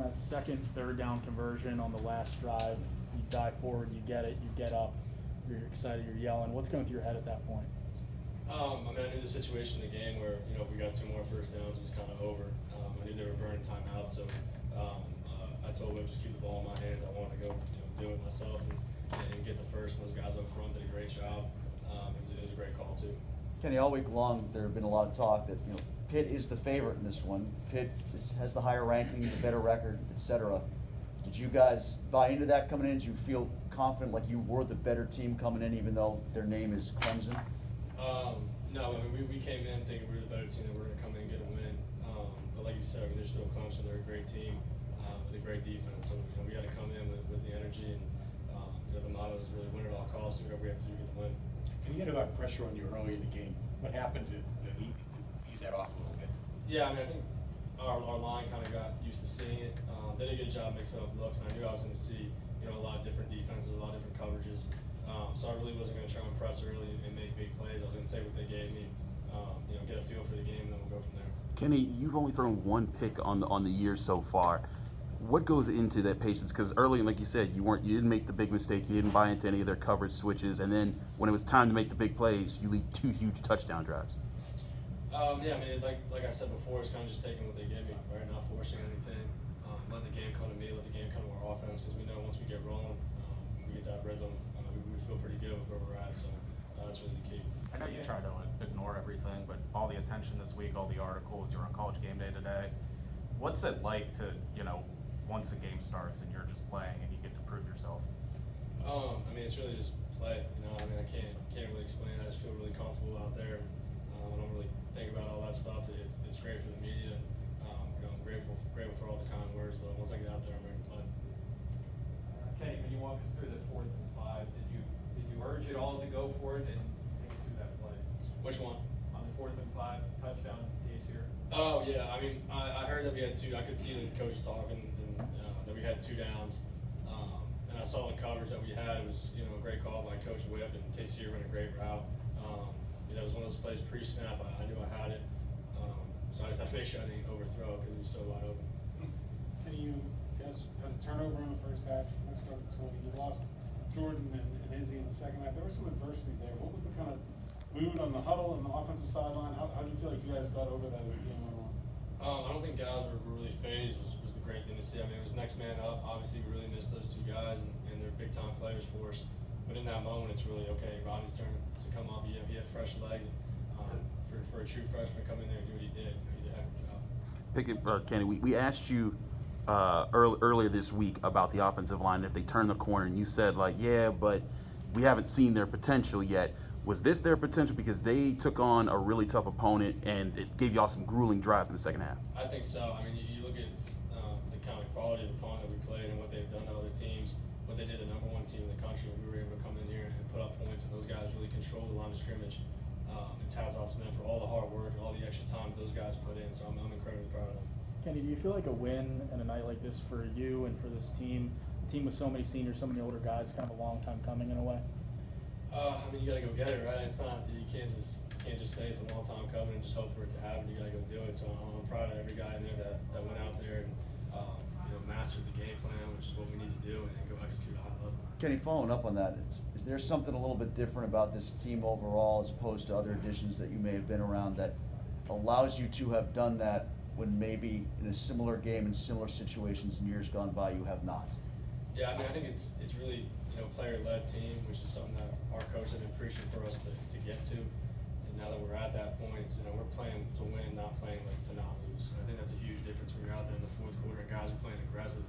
that second, third down conversion on the last drive. You dive forward, you get it, you get up, you're excited, you're yelling. What's going through your head at that point? I knew the situation in the game where, if we got 2 more first downs, it was kind of over. I knew they were burning timeout, so I told them just keep the ball in my hands. I wanted to go, do it myself and get the first. And those guys up front did a great job. It was a great call too. Kenny, all week long there have been a lot of talk that Pitt is the favorite in this one. Pitt has the higher ranking, the better record, etc. Did you guys buy into that coming in? Did you feel confident like you were the better team coming in, even though their name is Clemson? No, we came in thinking we were the better team, that we were going to come in and get a win. But like you said, they're still Clemson. They're a great team with a great defense. So we got to come in with the energy, and the motto is really win at all costs. So whatever we have to do to get the win. You get a lot of pressure on you early in the game. What happened to ease that off a little bit? Yeah, I think our line kind of got used to seeing it. They did a good job mixing up looks, and I knew I was going to see a lot of different defenses, a lot of different coverages. So I really wasn't going to try and press early and make big plays. I was going to take what they gave me, get a feel for the game, and then we'll go from there. Kenny, you've only thrown 1 pick on the year so far. What goes into that patience? Because early, like you said, you didn't make the big mistake. You didn't buy into any of their coverage switches, and then when it was time to make the big plays, you lead 2 huge touchdown drives. Yeah, like I said before, it's kind of just taking what they give me, right? Not forcing anything, letting the game come to me, let the game come to our offense, because we know once we get rolling, we get that rhythm. We feel pretty good with where we're at, so that's really the key. I know you try to ignore everything, but all the attention this week, all the articles, you're on College Game Day today. What's it like to, once the game starts and you're just playing and you get to prove yourself? It's really just play. I can't really explain it. I just feel really comfortable out there. I don't really think about all that stuff. It's great for the media. I'm grateful for all the kind words, but once I get out there, I'm ready to play. Kenny, can you walk us through the 4th and 5? Did you urge it all to go for it and take us through that play? Which one? On the 4th and 5 touchdown case here. Oh yeah, I heard that we had 2. I could see that the coach was talking, and that we had 2 downs. And I saw the coverage that we had. It was a great call by Coach Whip, and Tayseer ran a great route. That was one of those plays pre-snap. I knew I had it, so I just had to make sure I didn't overthrow because it was so wide open. And you guys had a turnover in the first half. You started slowly. You lost Jordan and Izzy in the second half. There was some adversity there. What was the kind of mood on the huddle and the offensive sideline? How do you feel like you guys got over that as the game went on? I don't think guys were really phased. Was the great thing to see. It was next man up. Obviously, we really missed those 2 guys, and they're big time players for us. But in that moment, it's really okay. Rodney's turn to come up. He had fresh legs. For a true freshman to come in there and do what he did, he did a heck of a job. Pickett, Kenny, we asked you earlier this week about the offensive line, if they turn the corner, and you said, yeah, but we haven't seen their potential yet. Was this their potential because they took on a really tough opponent and it gave y'all some grueling drives in the second half? I think so. You look at the kind of quality of opponent that we played and what they've done to other teams, what they did the number 1 team in the country, and we were able to come in here and put up points, and those guys really controlled the line of scrimmage. It's hats off to them for all the hard work and all the extra time that those guys put in, so I'm incredibly proud of them. Kenny, do you feel like a win and a night like this for you and for this team, a team with so many seniors, so many older guys, kind of a long time coming in a way? You gotta go get it, right? It's not, you can't just say it's a long time coming and just hope for it to happen. You gotta go do it. So I'm proud of every guy in there that went out there and mastered the game plan, which is what we need to do, and go execute at a high level. Kenny, following up on that, is there something a little bit different about this team overall as opposed to other additions that you may have been around that allows you to have done that when maybe in a similar game in similar situations in years gone by you have not? Yeah, I think it's really player-led team, which is something that our coach has been preaching for us to get to. And now that we're at that point, we're playing to win, not playing to not lose. And I think that's a huge difference when you're out there in the 4th quarter and guys are playing aggressive.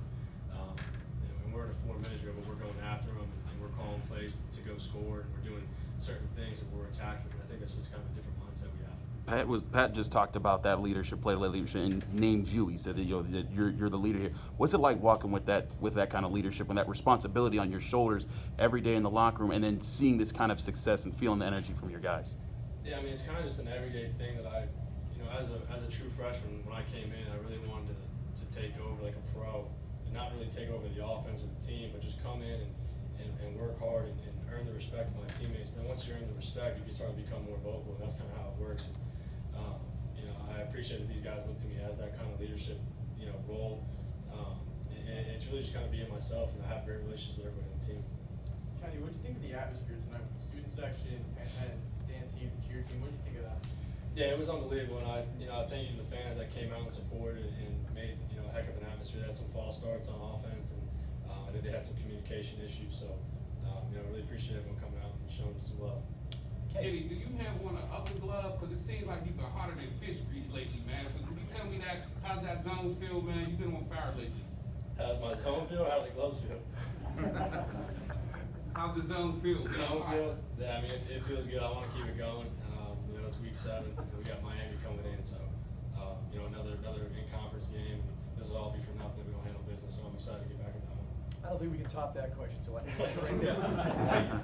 And we're in a 4-minute drill, but we're going after them and we're calling plays to go score, and we're doing certain things and we're attacking. And I think that's just kind of a different mindset we have. Pat just talked about that leadership, player-led leadership, and named you. He said that that you're the leader here. What's it like walking with that kind of leadership and that responsibility on your shoulders every day in the locker room, and then seeing this kind of success and feeling the energy from your guys? Yeah, it's kind of just an everyday thing that I, as a true freshman, when I came in, I really wanted to take over like a pro, and not really take over the offense of the team, but just come in and work hard and earn the respect of my teammates. And then once you earn the respect, you can start to become more vocal, and that's kind of how it works. I appreciate that these guys look to me as that kind of leadership, role. it's really just kind of being myself, and I have great relationships with everybody on the team. Kenny, what do you think of the atmosphere tonight with the student section and dance team, the cheer team? What do you think of that? Yeah, it was unbelievable, and I thank you to the fans that came out and supported and made, a heck of an atmosphere. They had some false starts on offense, and I think they had some communication issues, so, really appreciate everyone coming out and showing some love. Kenny, do you have one of upper glove? Because it seems like you've been hotter than fish grease lately, man. So can you tell me that? How's that zone feel, man? You've been on fire lately. How's my zone feel? How do the gloves feel? How's the zone feel? Zone feel? Yeah, I mean, it feels good. I want to keep it going. It's week 7. And we got Miami coming in, so another in-conference game. This will all be for nothing if we don't handle business. So I'm excited to get back at that one. I don't think we can top that question, so I think that's right there.